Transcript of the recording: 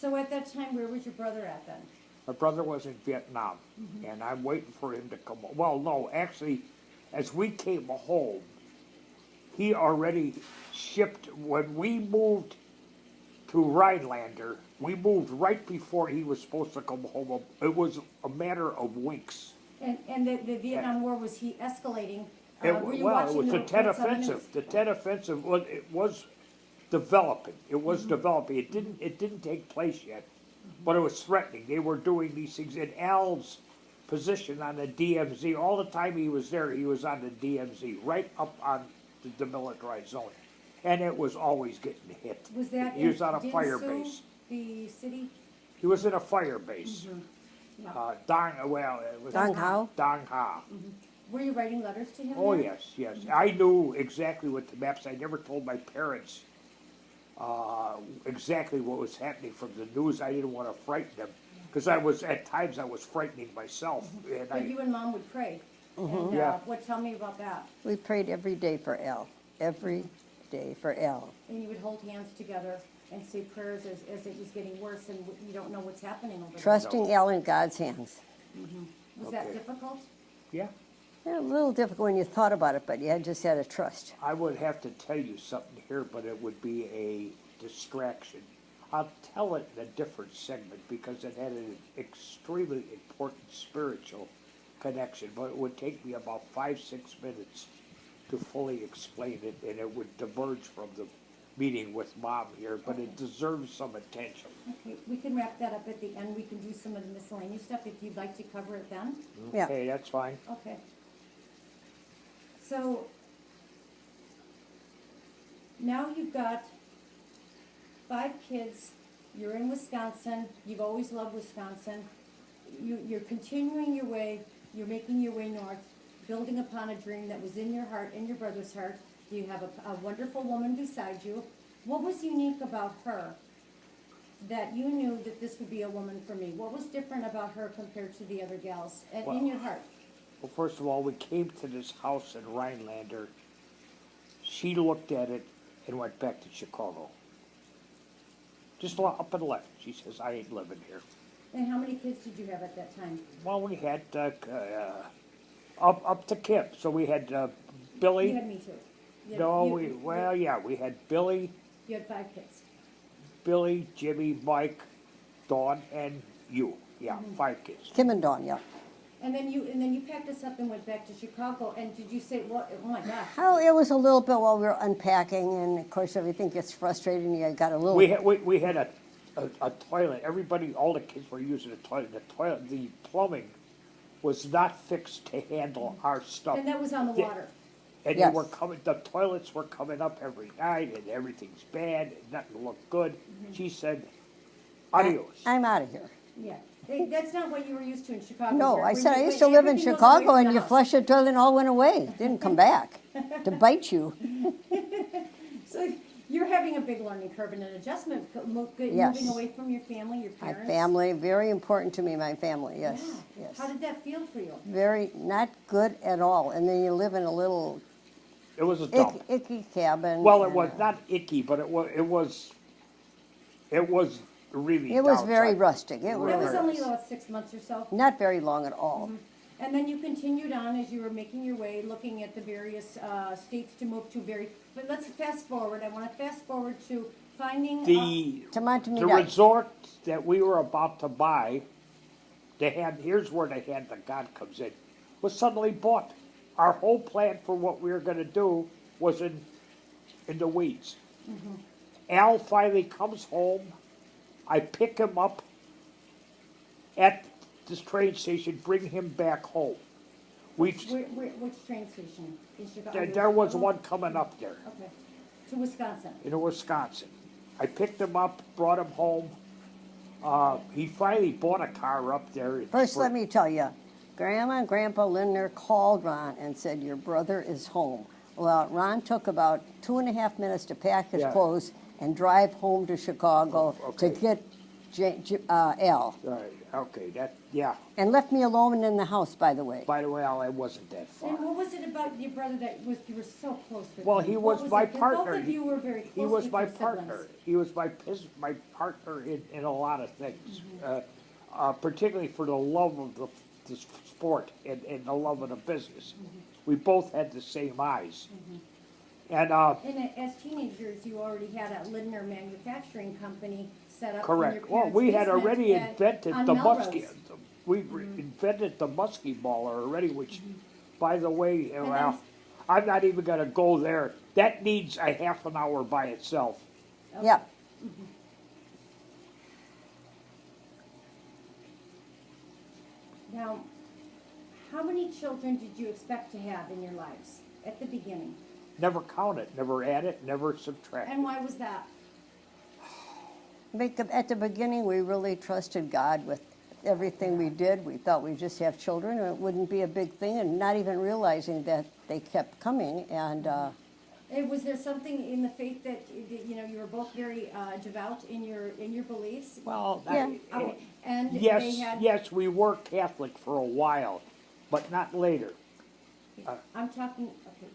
So at that time, where was your brother at then? My brother was in Vietnam, and I'm waiting for him to come home. Well, no, actually, as we came home, he already shipped, when we moved to Rhinelander, we moved right before he was supposed to come home. It was a matter of weeks. And the Vietnam War, was he escalating? Were you Well, it watching was the Tet reports of him? Offensive. The Tet Offensive, it was developing. It was developing. It didn't take place yet, but it was threatening. They were doing these things. And Al's position on the DMZ, all the time he was there, he was on the DMZ, right up on the demilitarized zone. And it was always getting hit. Was that He was on a in fire Dinh base. the city? He was in a fire base. Yeah. It was Dong Hao? Dong Ha. Were you writing letters to him? Oh, there? yes, yes. I knew exactly what the maps, I never told my parents exactly what was happening from the news. I didn't want to frighten them, because at times I was frightening myself. And But you and Mom would pray. And Yeah. tell me about that. We prayed every day for Al. Every day for Al. And you would hold hands together and say prayers as it was getting worse and you don't know what's happening over Trusting Al in God's hands. there. Was that Okay. difficult? Yeah, Yeah, a little difficult when you thought about it, but you just had to trust. I would have to tell you something here, but it would be a distraction. I'll tell it in a different segment because it had an extremely important spiritual connection, but it would take me about 5-6 minutes to fully explain it, and it would diverge from the meeting with Mom here, but it deserves some attention. Okay, we can wrap that up at the end. We can do some of the miscellaneous stuff if you'd like to cover it then. Yeah. Okay, that's fine. Okay. So now you've got 5 kids. You're in Wisconsin. You've always loved Wisconsin. You're continuing your way. You're making your way north, building upon a dream that was in your heart, in your brother's heart. You have a wonderful woman beside you. What was unique about her that you knew that this would be a woman for me? What was different about her compared to the other gals in your heart? Well, first of all, we came to this house in Rhinelander. She looked at it and went back to Chicago. Just up and left. She says, I ain't living here. And how many kids did you have at that time? Well, we had up to Kim. So we had Billy. You had me too. You had- No, you- we had Billy, You had 5 kids. Billy, Jimmy, Mike, Dawn, and you. Yeah, 5 kids. Kim and Dawn, yeah. And then you packed us up and went back to Chicago. And did you say, what? Oh my gosh. Oh, it was a little bit while we were unpacking, and of course everything gets frustrating. You got a little. We had a toilet. Everybody, all the kids were using a toilet. The plumbing was not fixed to handle our stuff. And that was on the water. And Yes. the toilets were coming up every night, and everything's bad, and nothing looked good. She said, adios. I'm out of here. Yeah. That's not what you were used to in Chicago. No, where I said I you- used to live in everything goes Chicago, away from and the you house. flush the toilet and all went away. It didn't come back to bite you. So you're having a big learning curve and an adjustment, Yes. moving away from your family, your My parents. family, very important to me, my family, Yeah. yes, yes. How did that feel for you? Very, not good at all. And then you live in a little It was a dump. icky cabin. Well, it and, was not icky, but it was really. It was very downside. rustic. It That was was only about 6 months or so. not very long at all. And then you continued on as you were making your way, looking at the various states to move to. But let's fast forward. I want to fast forward to finding. The Tamantamidai. resort that we were about to buy, here's where the hand of God comes in, was suddenly bought. Our whole plan for what we were going to do was in the weeds. Al finally comes home. I pick him up at this train station, bring him back home. which train station in Chicago? There was one coming up there Okay. To Wisconsin. in Wisconsin. I picked him up, brought him home. He finally bought a car up there. First, let me tell you, Grandma and Grandpa Lindner called Ron and said, your brother is home. Well, Ron took about 2.5 minutes to pack his Yeah. clothes and drive home to Chicago Okay. to get Al, Right, okay, that, yeah. and left me alone in the house, by the way. By the way, Al, I wasn't that far. And what was it about your brother that was, you were so close with Well, him? he What was my it? 'Cause partner. Both of you were very He close was with my your siblings. partner. He was my partner in a lot of things, particularly for the love of the sport and the love of the business. We both had the same eyes. And, And as teenagers, you already had a Lindner manufacturing company set up in your correct. Well, parents' we had basement already at- invented on the Melrose. muskie. We invented the muskie baller already, which, by the way, And well, I'm not even gonna go there. That needs a half an hour by itself. Yeah, Now, how many children did you expect to have in your lives at the beginning? Never count it, never add it, never subtract it. And why was that? at the beginning, we really trusted God with everything we did. We thought we'd just have children and it wouldn't be a big thing, and not even realizing that they kept coming. And And was there something in the faith that, you know, you were both very devout in your beliefs? Well, Yeah. Okay, and they yes, had. yes, we were Catholic for a while, but not later. I'm talking, okay,